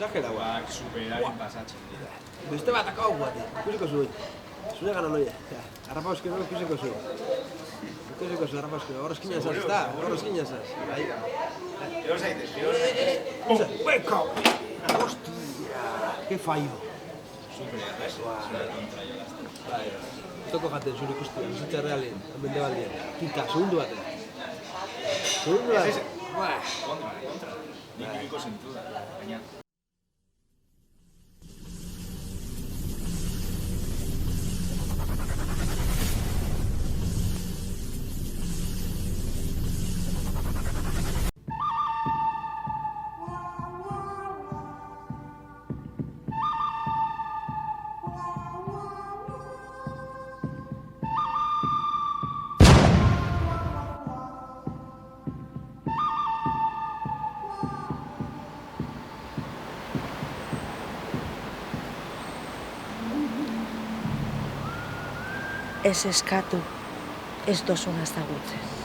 Exageraua. Superaren pasatzen dira. Beste bat akau guate, ikusiko zuen. Zure gana noia. Arrapa euskero ikusiko zuen. Ikusiko zuen arrapa euskero. Horrez kina zaz, da? Horrez kina zaz. Fio zaitez, fio zaitez. Beka! Hostia! Que fallo. Superera, ez? Zure kontra jolazten. Bai, toko jaten zure ikustia, bizitza realien, mende baldien. Kika, segundu baten. Segundu baten. Kontra. Nik ibiko zentu da, baina. Ez eskatu, ez dozuna ezagutzen.